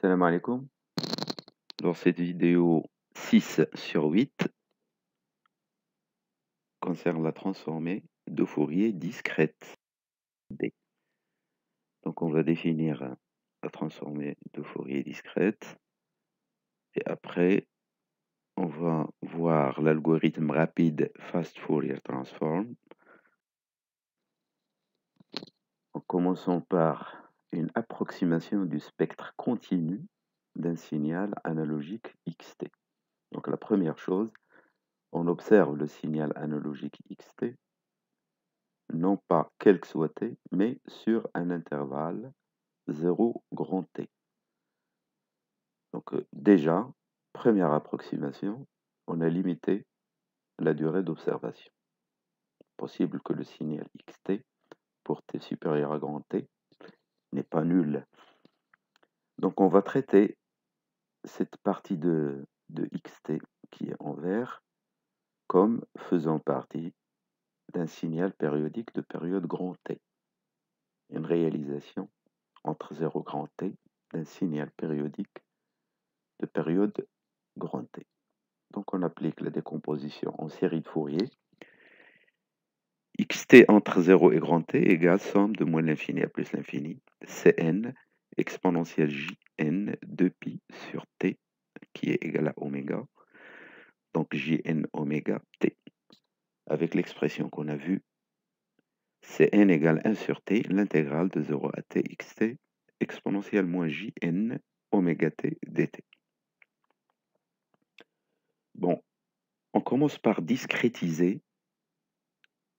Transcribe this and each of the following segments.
Salam alaikum. Dans cette vidéo 6 sur 8 concerne la transformée de Fourier discrète D. Donc on va définir la transformée de Fourier discrète et après on va voir l'algorithme rapide Fast Fourier Transform en commençant par une approximation du spectre continu d'un signal analogique XT. Donc la première chose, on observe le signal analogique XT, non pas quel que soit t, mais sur un intervalle 0 grand T. Donc déjà, première approximation, on a limité la durée d'observation. Possible que le signal xt, pour t supérieur à grand T, n'est pas nul. Donc on va traiter cette partie de xt qui est en vert comme faisant partie d'un signal périodique de période grand T. Une réalisation entre 0 grand T d'un signal périodique de période grand T. Donc on applique la décomposition en série de Fourier. Xt entre 0 et grand T égale somme de moins l'infini à plus l'infini, Cn exponentielle Jn de pi sur T qui est égal à oméga, donc Jn oméga T. Avec l'expression qu'on a vue, Cn égale 1 sur T, l'intégrale de 0 à T xt exponentielle moins Jn oméga T dt. Bon, on commence par discrétiser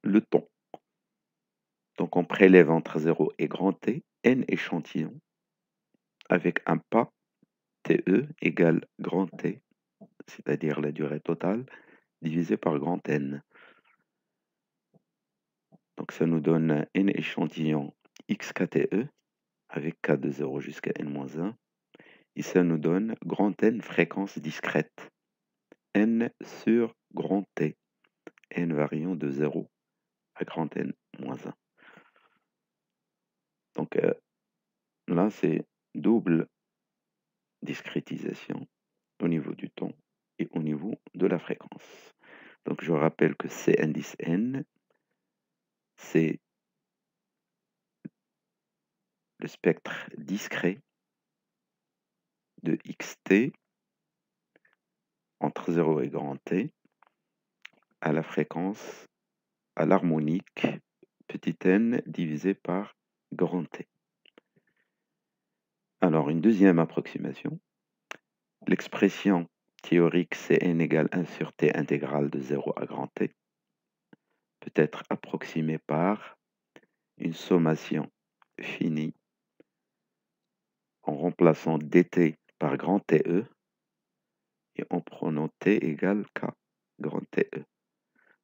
le temps. Donc on prélève entre 0 et grand T n échantillons avec un pas TE égale grand T, c'est-à-dire la durée totale, divisé par grand N. Donc ça nous donne n échantillons xkTE avec k de 0 jusqu'à n-1. Et ça nous donne grand N fréquence discrète. N sur grand T. N variant de 0 à grand N-1. Donc là, c'est double discrétisation au niveau du temps et au niveau de la fréquence. Donc je rappelle que C indice N, c'est le spectre discret de xt entre 0 et grand T à la fréquence, à l'harmonique petit n divisé par grand T. Alors une deuxième approximation, l'expression théorique Cn égale 1 sur T intégrale de 0 à grand T peut être approximée par une sommation finie en remplaçant dt par grand TE et en prenant t égale k grand TE.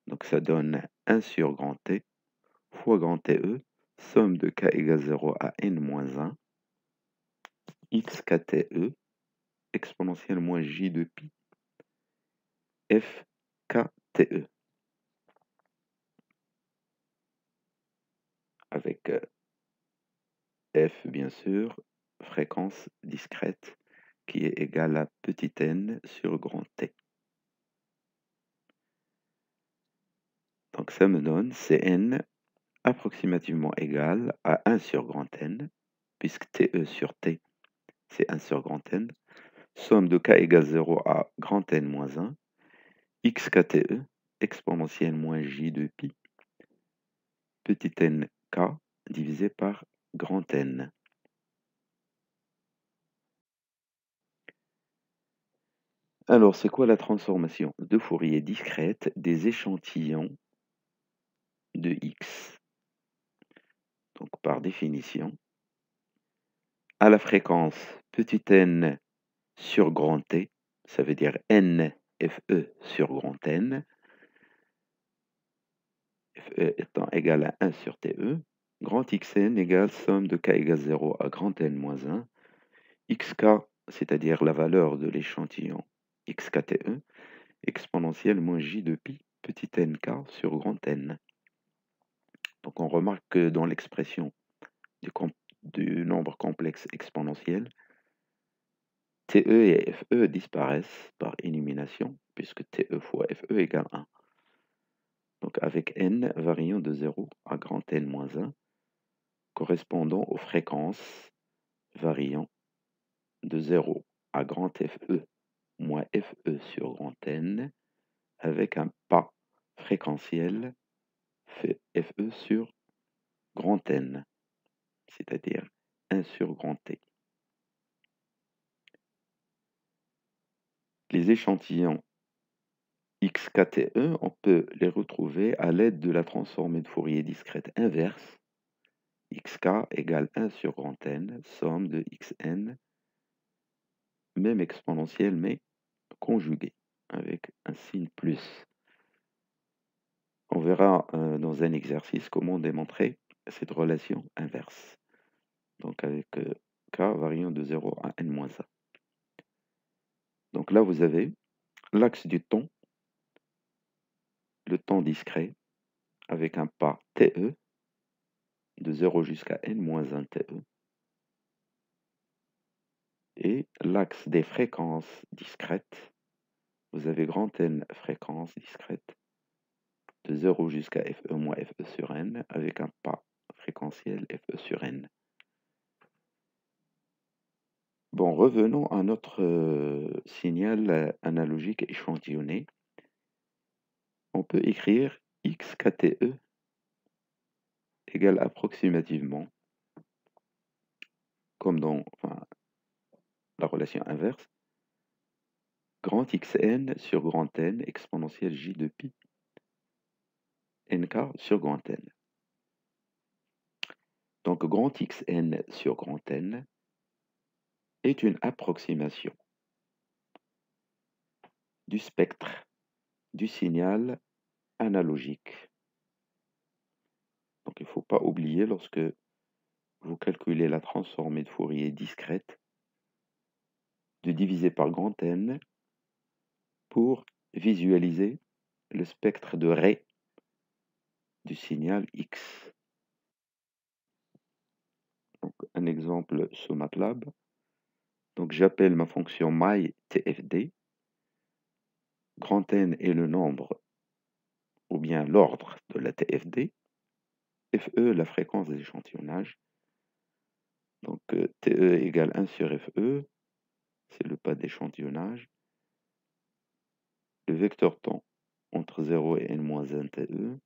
Donc ça donne 1 sur grand T fois grand TE, somme de k égale 0 à n-1, xkTE, exponentielle moins j de pi, fkTE. Avec f, bien sûr, fréquence discrète, qui est égale à petit n sur grand T. Donc ça me donne Cn approximativement égal à 1 sur grand N, puisque TE sur T, c'est 1 sur grand N, somme de k égale 0 à grand N moins 1, xkTE, exponentielle moins j de pi, petit n k, divisé par grand N. Alors, c'est quoi la transformation de Fourier discrète des échantillons de X? Donc, par définition, à la fréquence petit n sur grand T, ça veut dire n FE sur grand N, FE étant égal à 1 sur TE, grand Xn égale somme de k égale 0 à grand N moins 1, xk, c'est-à-dire la valeur de l'échantillon xkTE, exponentielle moins j de pi petit nk sur grand N. Donc on remarque que dans l'expression du nombre complexe exponentiel, TE et FE disparaissent par élimination, puisque TE fois FE égale 1. Donc avec n variant de 0 à grand N moins 1, correspondant aux fréquences variant de 0 à grand FE moins FE sur grand N, avec un pas fréquentiel FE sur grand N, c'est-à-dire 1 sur grand T. Les échantillons XKTE, on peut les retrouver à l'aide de la transformée de Fourier discrète inverse. XK égale 1 sur grand N, somme de XN, même exponentielle, mais conjuguée, avec un signe plus. On verra dans un exercice comment démontrer cette relation inverse. Donc avec K variant de 0 à N-1. Donc là, vous avez l'axe du temps, le temps discret, avec un pas TE, de 0 jusqu'à N-1 TE, et l'axe des fréquences discrètes, vous avez grand N fréquences discrètes, de 0 jusqu'à FE moins FE sur N, avec un pas fréquentiel FE sur N. Bon, revenons à notre signal analogique échantillonné. On peut écrire XKTE égale approximativement, comme dans la relation inverse, grand Xn sur grand N exponentielle J de pi, Nk sur grand N. Donc grand Xn sur grand N est une approximation du spectre du signal analogique. Donc il ne faut pas oublier, lorsque vous calculez la transformée de Fourier discrète, de diviser par grand N pour visualiser le spectre de ray du signal X. Donc, un exemple sur MATLAB. Donc j'appelle ma fonction myTFD. Grand N est le nombre ou bien l'ordre de la TFD. FE, la fréquence des échantillonnages. Donc TE égale 1 sur FE, c'est le pas d'échantillonnage. Le vecteur temps entre 0 et n-1 TE.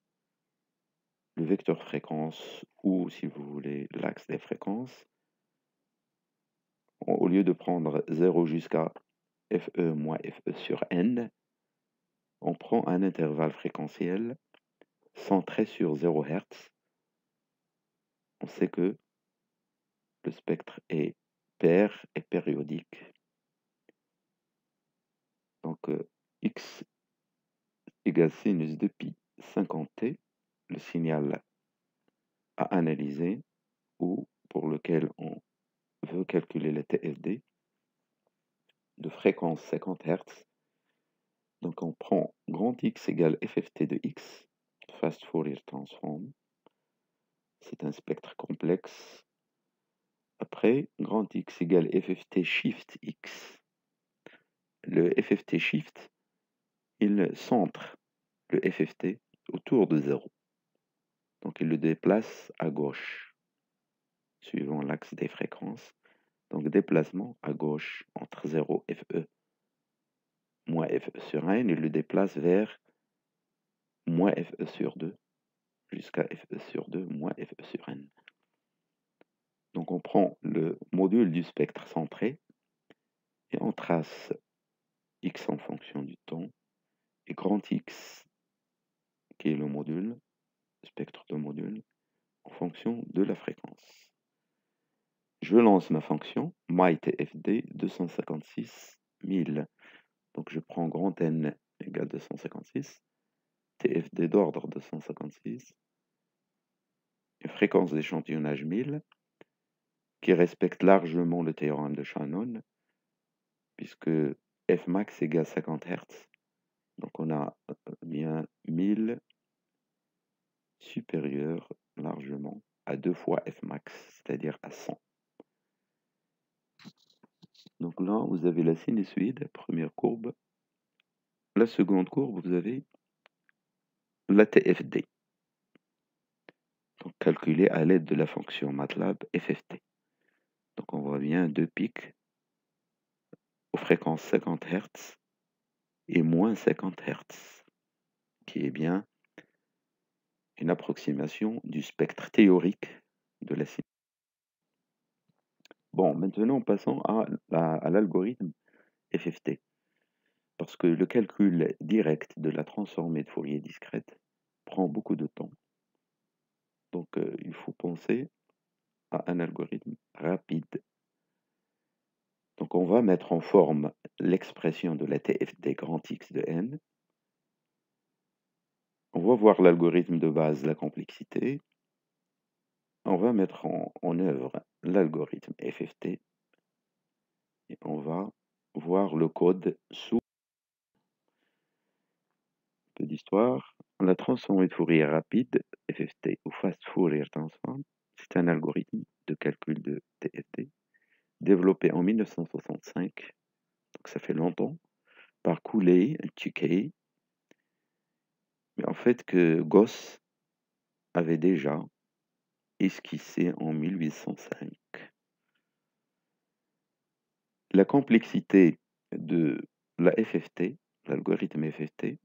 Le vecteur fréquence, ou si vous voulez l'axe des fréquences. Au lieu de prendre 0 jusqu'à FE moins FE sur n, on prend un intervalle fréquentiel centré sur 0 Hz. On sait que le spectre est pair et périodique. Donc X égale sinus de pi 50t, le signal à analyser ou pour lequel on veut calculer la TFD de fréquence 50 Hz. Donc on prend grand X égale FFT de X, Fast Fourier Transform. C'est un spectre complexe. Après, grand X égale FFT Shift X. Le FFT Shift, il centre le FFT autour de 0. Donc il le déplace à gauche, suivant l'axe des fréquences. Donc déplacement à gauche entre 0 FE moins FE sur n, il le déplace vers moins FE sur 2 jusqu'à FE sur 2 moins FE sur n. Donc on prend le module du spectre centré et on trace x en fonction du temps et grand X qui est le module, spectre de module, en fonction de la fréquence. Je lance ma fonction myTFD 256 000. Donc je prends grand N égale 256, TFD d'ordre 256, et fréquence d'échantillonnage 1000, qui respecte largement le théorème de Shannon, puisque Fmax égale 50 Hz. Donc on a bien 1000 supérieur largement à 2 fois Fmax, c'est-à-dire à 100. Donc là, vous avez la sinusoïde, première courbe. La seconde courbe, vous avez la TFD. Donc calculée à l'aide de la fonction MATLAB FFT. Donc on voit bien deux pics aux fréquences 50 Hz et moins 50 Hz, qui est bien une approximation du spectre théorique de la sinusoïde. Bon, maintenant passons à l'algorithme FFT. Parce que le calcul direct de la transformée de Fourier discrète prend beaucoup de temps. Donc il faut penser à un algorithme rapide. Donc on va mettre en forme l'expression de la TFD grand X de n. On va voir l'algorithme de base, la complexité. On va mettre en œuvre l'algorithme FFT. Et on va voir le code sous un peu d'histoire. La transformée de Fourier rapide, FFT ou Fast Fourier Transform, c'est un algorithme de calcul de TFT développé en 1965, donc ça fait longtemps, par Cooley et Tukey. Mais en fait que Gauss avait déjà esquissé en 1805. La complexité de la FFT, l'algorithme FFT,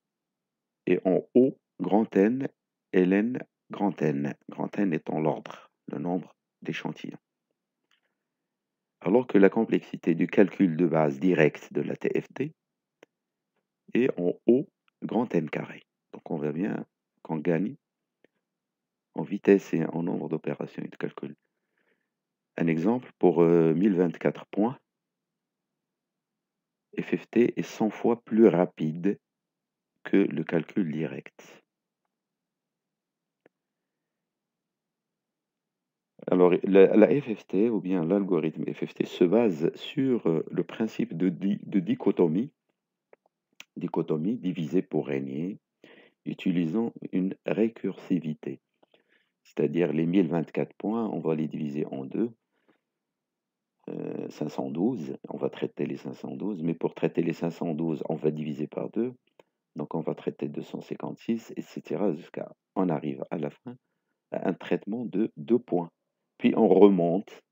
est en O grand N, ln grand N, grand N étant l'ordre, le nombre d'échantillons. Alors que la complexité du calcul de base direct de la TFT est en O grand N carré. Donc on voit bien qu'on gagne en vitesse et en nombre d'opérations et de calcul. Un exemple, pour 1024 points, FFT est 100 fois plus rapide que le calcul direct. Alors, la FFT, ou bien l'algorithme FFT, se base sur le principe de dichotomie divisée pour régner, utilisant une récursivité. C'est-à-dire les 1024 points, on va les diviser en deux. 512, on va traiter les 512, mais pour traiter les 512, on va diviser par 2. Donc on va traiter 256, etc. jusqu'à on arrive à la fin à un traitement de 2 points. Puis on remonte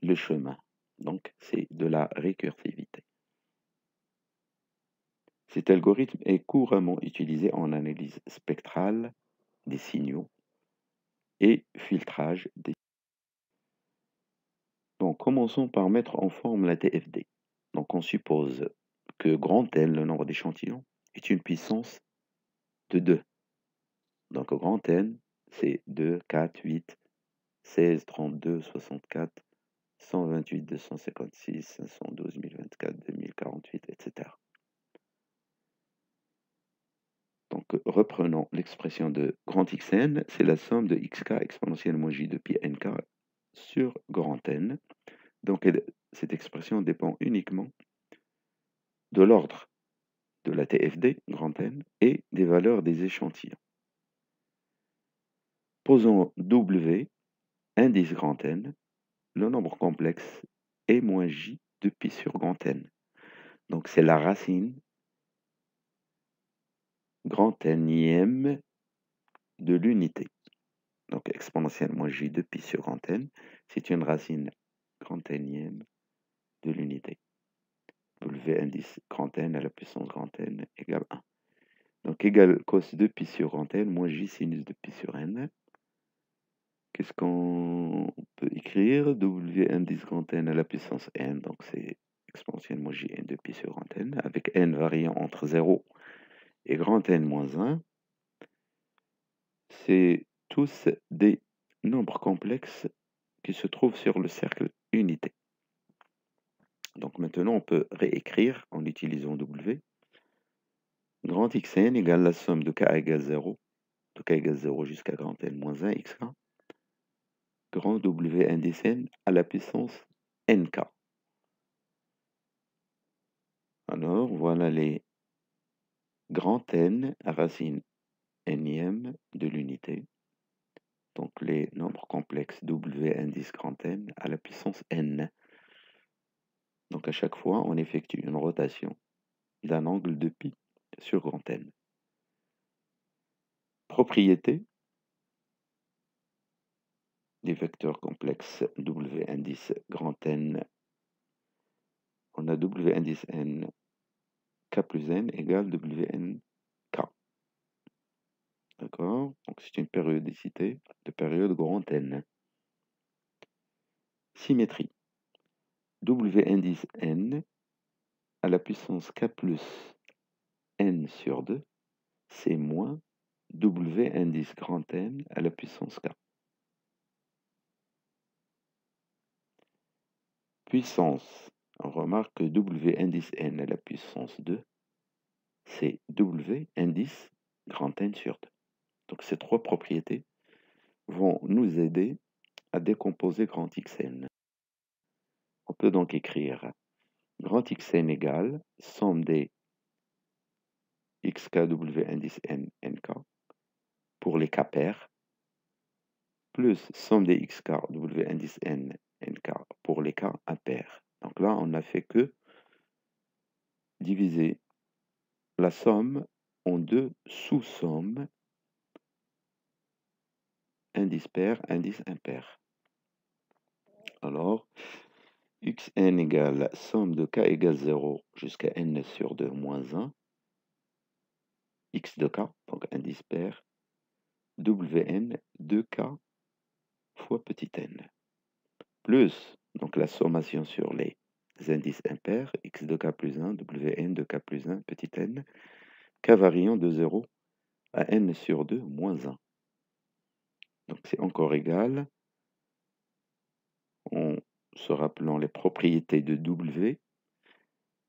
le chemin. Donc c'est de la récursivité. Cet algorithme est couramment utilisé en analyse spectrale des signaux et filtrage des. Donc commençons par mettre en forme la TFD. Donc on suppose que grand N, le nombre d'échantillons, est une puissance de 2. Donc grand N, c'est 2, 4, 8, 16, 32, 64, 128, 256, 512, 1024, 2048, etc. Donc reprenons l'expression de grand Xn, c'est la somme de xk exponentielle moins j de pi nk sur grand N. Donc cette expression dépend uniquement de l'ordre de la TFD, grand N, et des valeurs des échantillons. Posons W, indice grand N, le nombre complexe et moins j de pi sur grand N. Donc c'est la racine grand Nième de l'unité. Donc exponentielle moins j de pi sur grand N, c'est une racine grand Nième de l'unité. W indice grand N à la puissance grand N égale 1. Donc égale cos de pi sur grand N moins j sinus de pi sur N. Qu'est-ce qu'on peut écrire? W indice grand N à la puissance N, donc c'est exponentielle moins j n de pi sur grand N, avec N variant entre 0 et grand N moins 1. C'est tous des nombres complexes qui se trouvent sur le cercle unité. Donc maintenant, on peut réécrire en utilisant W. Grand Xn égale la somme de k égale 0, de k égale 0 jusqu'à grand N moins 1 xk, grand W indice n à la puissance nk. Alors, voilà les grand N racine nième de l'unité. Donc les nombres complexes W indice grand N à la puissance n. Donc Donc à chaque fois, on effectue une rotation d'un angle de pi sur grand N. Propriété des vecteurs complexes W indice grand N. On a W indice N K plus N égale WN K. D'accord? Donc c'est une périodicité de période grand N. Symétrie. W indice N à la puissance K plus N sur 2, c'est moins W indice grand N à la puissance K. Puissance. On remarque que W indice N à la puissance 2, c'est W indice grand N sur 2. Donc ces trois propriétés vont nous aider à décomposer grand Xn. On peut donc écrire grand Xn égale somme des xkw indice n nk pour les k pairs, plus somme des xkw indice n nk pour les k impairs. Donc là, on n'a fait que diviser la somme en deux sous-sommes, indice pair, indice impair. Alors, xn égale somme de k égale 0 jusqu'à n sur 2 moins 1, x de k, donc indice pair, wn 2k fois petit n, plus donc la sommation sur les indices impairs, x de k plus 1, wn de k plus 1, petit n, k variant de 0 à n sur 2 moins 1. Donc c'est encore égal, en se rappelant les propriétés de w,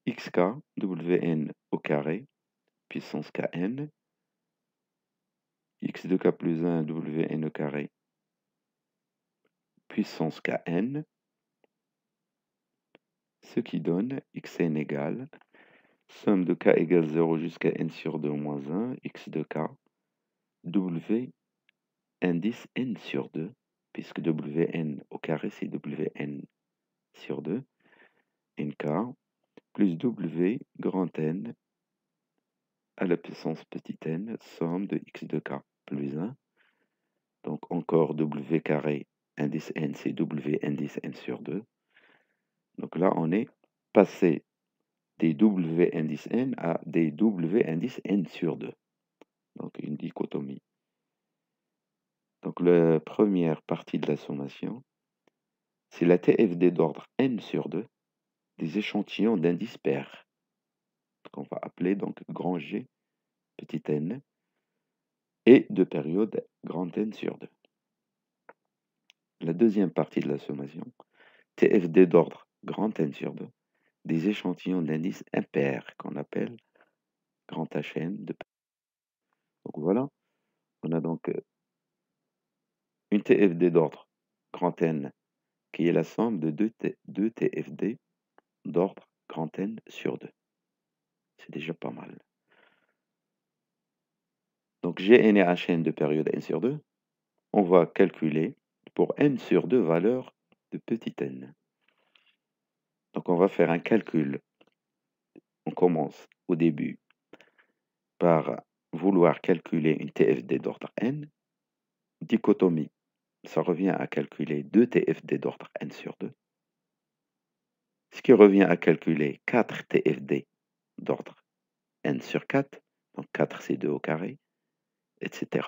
xk, wn au carré, puissance kn, x de k plus 1, wn au carré, puissance kn, ce qui donne xn égale somme de k égale 0 jusqu'à n sur 2 moins 1, x de k, w indice n sur 2, puisque wn au carré c'est wn sur 2, nk, plus w grand N à la puissance petit n, somme de x de k plus 1, donc encore w carré indice n c'est w indice n sur 2. Donc là on est passé des w indice n à des w indice n sur 2. Donc une dichotomie. Donc la première partie de la sommation, c'est la TFD d'ordre n sur 2 des échantillons d'indices pairs, qu'on va appeler donc grand G, petit n, et de période grand N sur 2. La deuxième partie de la sommation, TFD d'ordre grand N sur 2 des échantillons d'indices impairs, qu'on appelle grand HN de pair. Donc voilà, on a donc une TFD d'ordre grand N qui est la somme de deux TFD d'ordre grand N sur 2. C'est déjà pas mal. Donc Gn et Hn de période n sur 2, on va calculer pour n sur 2 valeurs de petit n. Donc on va faire un calcul. On commence au début par vouloir calculer une TFD d'ordre n. Dichotomie, ça revient à calculer 2 TFD d'ordre n sur 2. Ce qui revient à calculer 4 TFD d'ordre n sur 4. Donc 4 c'est 2 au carré, etc.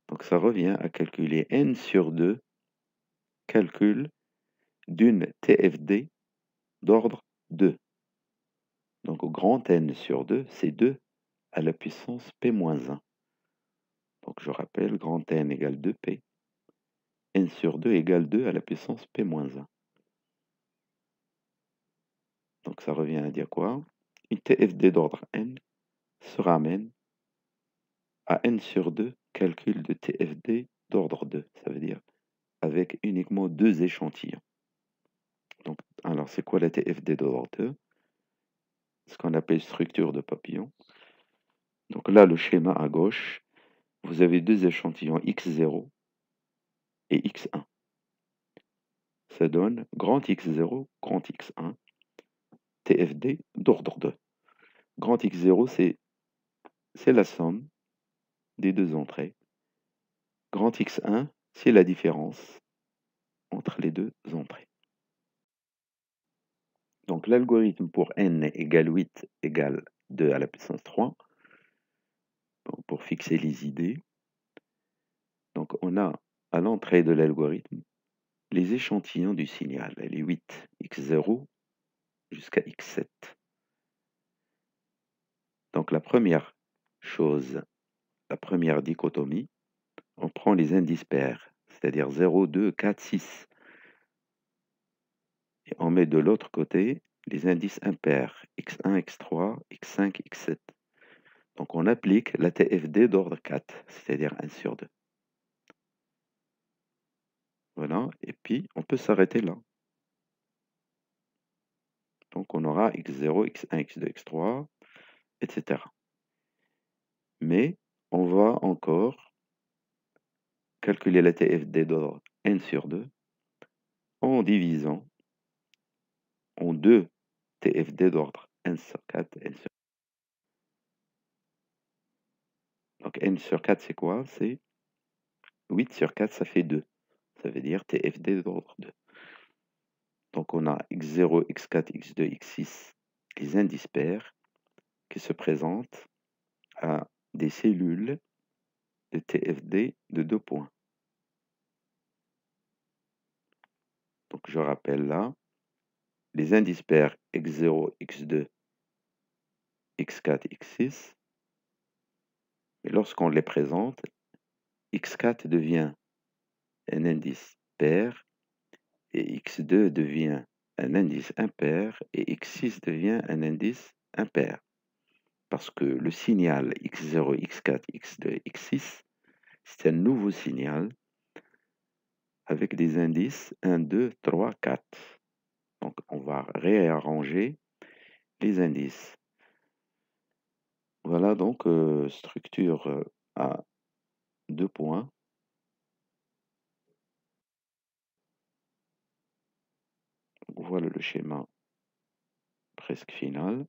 Donc ça revient à calculer n sur 2 calcul d'une TFD d'ordre 2. Donc au grand N sur 2, c'est 2 à la puissance P-1. Donc je rappelle, grand N égale 2P. N sur 2 égale 2 à la puissance P-1. Donc ça revient à dire quoi? Une TFD d'ordre N se ramène à N sur 2, calcul de TFD d'ordre 2. Ça veut dire avec uniquement 2 échantillons. Donc, alors c'est quoi la TFD d'ordre 2? Ce qu'on appelle structure de papillon. Donc là, le schéma à gauche, vous avez 2 échantillons x0 et x1. ça donne grand X0, grand X1, TFD d'ordre 2. Grand X0, c'est la somme des deux entrées. Grand X1, c'est la différence entre les deux entrées. Donc l'algorithme pour n égale 8 égale 2 à la puissance 3, donc, pour fixer les idées. Donc on a à l'entrée de l'algorithme les échantillons du signal, les 8, x0 jusqu'à x7. Donc la première chose, la première dichotomie, on prend les indices pairs, c'est-à-dire 0, 2, 4, 6. Et on met de l'autre côté les indices impairs, x1, x3, x5, x7. Donc on applique la TFD d'ordre 4, c'est-à-dire 1 sur 2. Voilà, et puis on peut s'arrêter là. Donc on aura x0, x1, x2, x3, etc. Mais on va encore calculer la TFD d'ordre n sur 2 en divisant en 2 TFD d'ordre n sur 4, n sur... Donc n sur 4, c'est quoi? C'est 8 sur 4, ça fait 2. Ça veut dire TFD d'ordre 2. Donc on a x0, x4, x2, x6, les indices pairs qui se présentent à des cellules de TFD de 2 points. Donc je rappelle là, les indices pairs x0, x2, x4, x6, et lorsqu'on les présente, x4 devient un indice pair, et x2 devient un indice impair, et x6 devient un indice impair. Parce que le signal x0, x4, x2, x6, c'est un nouveau signal avec des indices 1, 2, 3, 4. Donc on va réarranger les indices. Voilà donc structure à 2 points. Voilà le schéma presque final.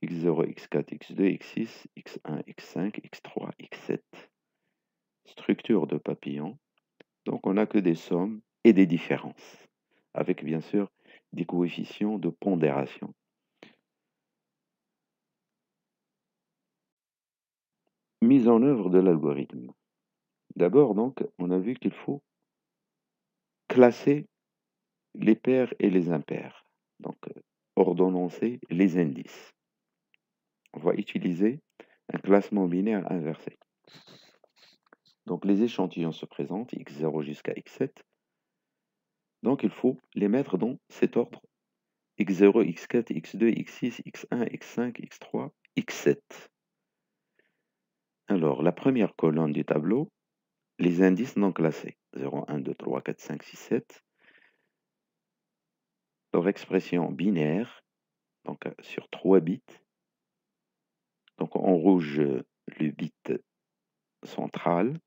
x0, x4, x2, x6, x1, x5, x3, x7. Structure de papillon. Donc on n'a que des sommes et des différences, avec bien sûr des coefficients de pondération. Mise en œuvre de l'algorithme. D'abord, donc, on a vu qu'il faut classer les pairs et les impairs. Donc, ordonnancer les indices. On va utiliser un classement binaire inversé. Donc, les échantillons se présentent, x0 jusqu'à x7. Donc, il faut les mettre dans cet ordre. x0, x4, x2, x6, x1, x5, x3, x7. Alors, la première colonne du tableau, les indices non classés. 0, 1, 2, 3, 4, 5, 6, 7. Leur expression binaire, donc sur 3 bits. Donc en rouge, le bit central.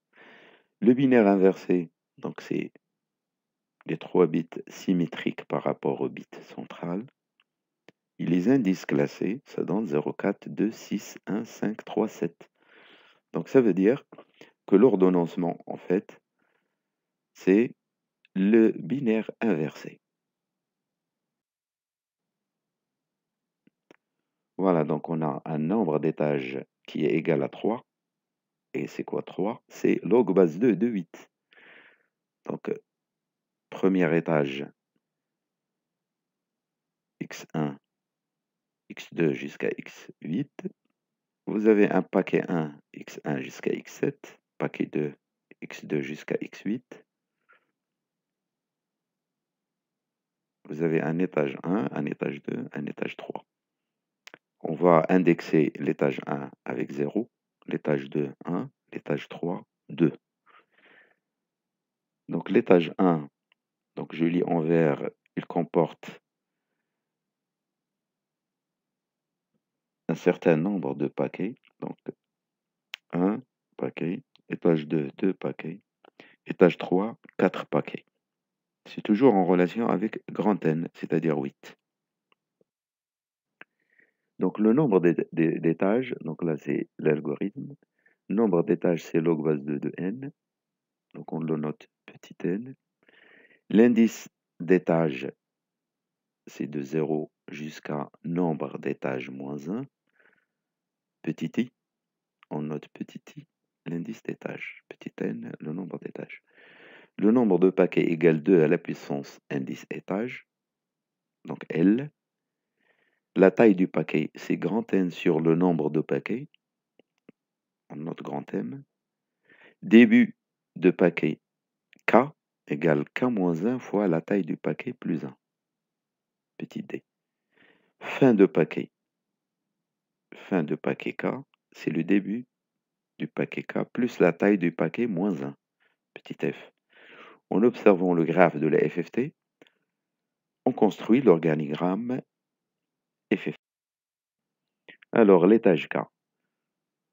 Le binaire inversé, donc c'est les 3 bits symétriques par rapport au bit central. Et les indices classés, ça donne 0, 4, 2, 6, 1, 5, 3, 7. Donc ça veut dire que l'ordonnancement, en fait, c'est le binaire inversé. Voilà, donc on a un nombre d'étages qui est égal à 3. Et c'est quoi 3? C'est log base 2 de 8. Donc, premier étage, x1, x2 jusqu'à x8. Vous avez un paquet 1, x1 jusqu'à x7. Paquet 2, x2 jusqu'à x8. Vous avez un étage 1, un étage 2, un étage 3. On va indexer l'étage 1 avec 0, l'étage 2, 1, l'étage 3, 2. Donc l'étage 1, donc je lis en vert, il comporte un certain nombre de paquets. Donc 1 paquet, étage 2, 2 paquets, étage 3, 4 paquets. C'est toujours en relation avec grand N, c'est-à-dire 8. Donc le nombre d'étages, donc là c'est l'algorithme. Nombre d'étages, c'est log base 2 de n. Donc on le note petit n. L'indice d'étages, c'est de 0 jusqu'à nombre d'étages moins 1. Petit i, on note petit i, l'indice d'étages. Petit n, le nombre d'étages. Le nombre de paquets égale 2 à la puissance indice étage, donc L. La taille du paquet, c'est grand N sur le nombre de paquets, on note grand M. Début de paquet, K égale K-1 fois la taille du paquet plus 1, petit d. Fin de paquet K, c'est le début du paquet K plus la taille du paquet moins 1, petit f. En observant le graphe de la FFT, on construit l'organigramme FFT. Alors, l'étage K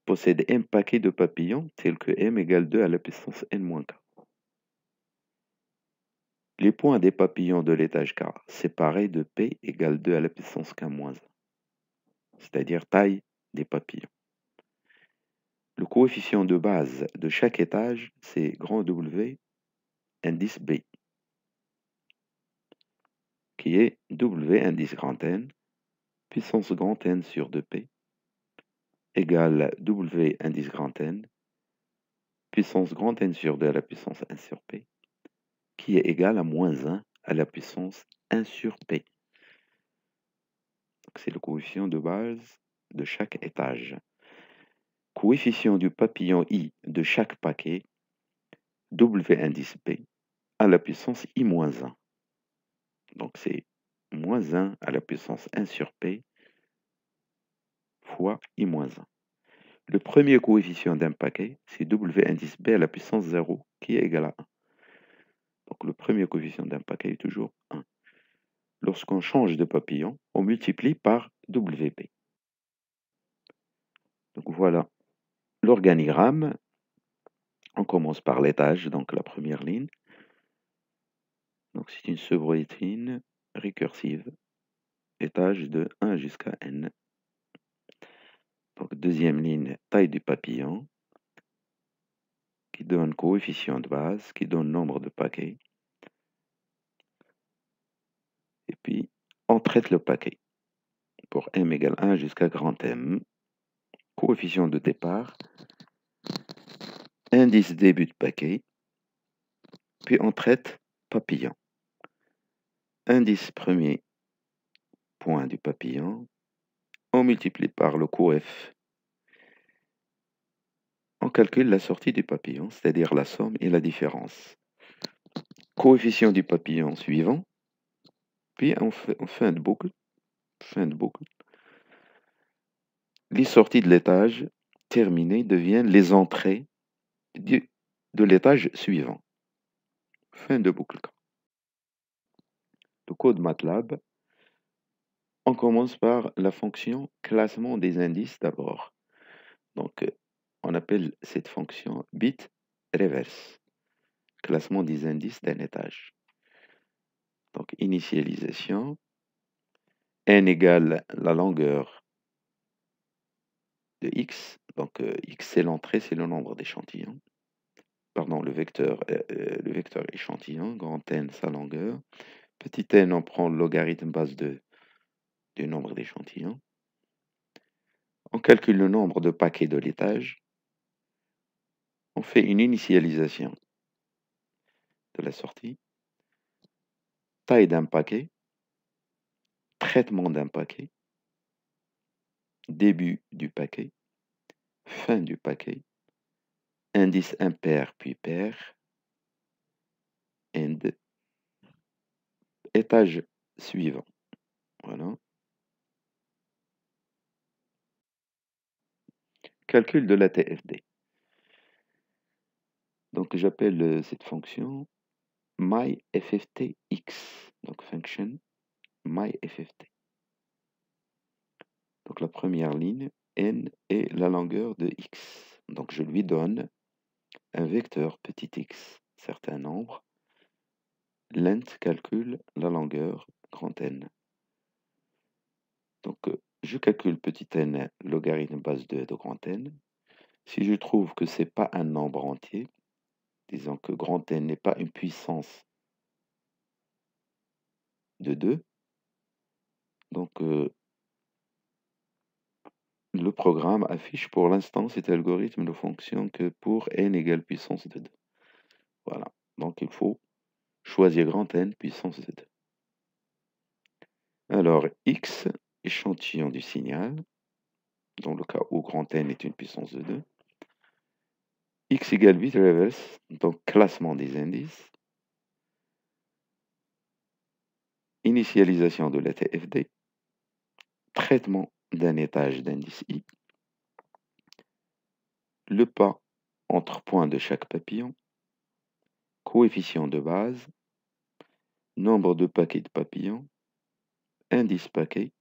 possède m paquets de papillons tels que m égale 2 à la puissance n-k. Les points des papillons de l'étage K séparés de P égale 2 à la puissance k-1, c'est-à-dire taille des papillons. Le coefficient de base de chaque étage, c'est grand W indice B, qui est W indice grand N, puissance grand N sur 2P, égale W indice grand N, puissance grand N sur 2 à la puissance 1 sur P, qui est égal à moins 1 à la puissance 1 sur P. C'est le coefficient de base de chaque étage. Coefficient du papillon I de chaque paquet, W indice P, à la puissance I-1. Donc c'est moins 1 à la puissance 1 sur P fois I-1. Le premier coefficient d'un paquet, c'est W indice B à la puissance 0, qui est égal à 1. Donc le premier coefficient d'un paquet est toujours 1. Lorsqu'on change de papillon, on multiplie par WP. Donc voilà l'organigramme. On commence par l'étage, donc la première ligne. Donc c'est une subroutine récursive, étage de 1 jusqu'à n. Donc deuxième ligne, taille du papillon, qui donne coefficient de base, qui donne nombre de paquets. Et puis, on traite le paquet pour m égale 1 jusqu'à grand M. Coefficient de départ, indice début de paquet, puis on traite papillon. Indice premier point du papillon, on multiplie par le coef, on calcule la sortie du papillon, c'est-à-dire la somme et la différence. Coefficient du papillon suivant, puis en fin de boucle, les sorties de l'étage terminé deviennent les entrées de l'étage suivant. Fin de boucle. Le code MATLAB, on commence par la fonction classement des indices d'abord. Donc, on appelle cette fonction bit reverse, classement des indices d'un étage. Donc, initialisation, n égale la longueur de x. Donc, x c'est l'entrée, c'est le nombre d'échantillons. Pardon, le vecteur échantillon, grand N sa longueur. Petit n, on prend le logarithme base 2 du nombre d'échantillons. On calcule le nombre de paquets de l'étage. On fait une initialisation de la sortie. Taille d'un paquet. Traitement d'un paquet. Début du paquet. Fin du paquet. Indice impair puis pair. And étage suivant. Voilà. Calcul de la TFD. Donc j'appelle cette fonction myFFTX. Donc function myFFT. Donc la première ligne, n est la longueur de x. Donc je lui donne un vecteur petit x, certain nombre, length calcule la longueur grand N. Donc, je calcule petit n logarithme base 2 de grand N. Si je trouve que ce n'est pas un nombre entier, disons que grand N n'est pas une puissance de 2, donc le programme affiche pour l'instant cet algorithme ne fonctionne que pour n égale puissance de 2. Voilà, donc il faut choisir grand N puissance de 2. Alors, x, échantillon du signal, dans le cas où grand N est une puissance de 2. X égale bit levels, donc classement des indices. Initialisation de la TFD. Traitement d'un étage d'indice I. Le pas entre points de chaque papillon. Coefficient de base. Nombre de paquets de papillons. Indice paquet.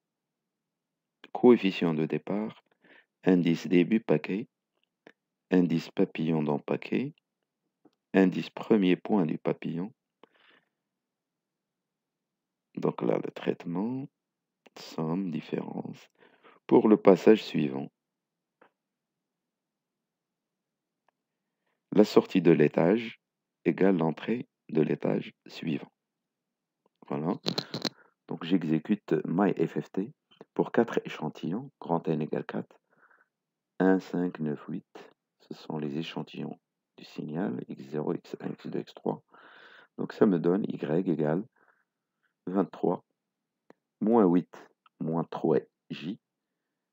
Coefficient de départ. Indice début paquet. Indice papillon dans paquet. Indice premier point du papillon. Donc là, le traitement, somme, différence. Pour le passage suivant, la sortie de l'étage égale l'entrée de l'étage suivant. Voilà. Donc j'exécute myFFT pour 4 échantillons, grand N égale 4, 1, 5, 9, 8. Ce sont les échantillons du signal, x0, x1, x2, x3. Donc ça me donne y égale 23, moins 8, moins 3j,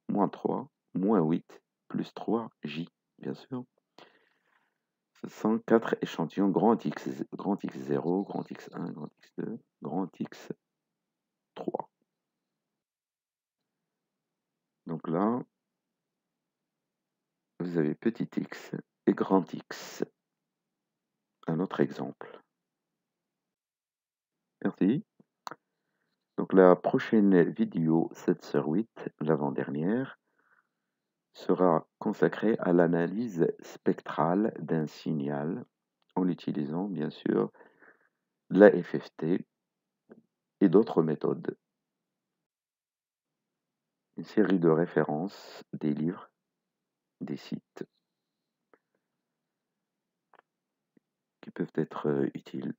moins 3, moins 8, plus 3j, bien sûr. Ce sont 4 échantillons, grand X0, grand X1, grand X2, grand X3. Donc là, vous avez petit x et grand X. Un autre exemple. Merci. Donc la prochaine vidéo 7/8, l'avant-dernière, sera consacrée à l'analyse spectrale d'un signal en utilisant bien sûr la FFT et d'autres méthodes. Une série de références, des livres, des sites qui peuvent être utiles.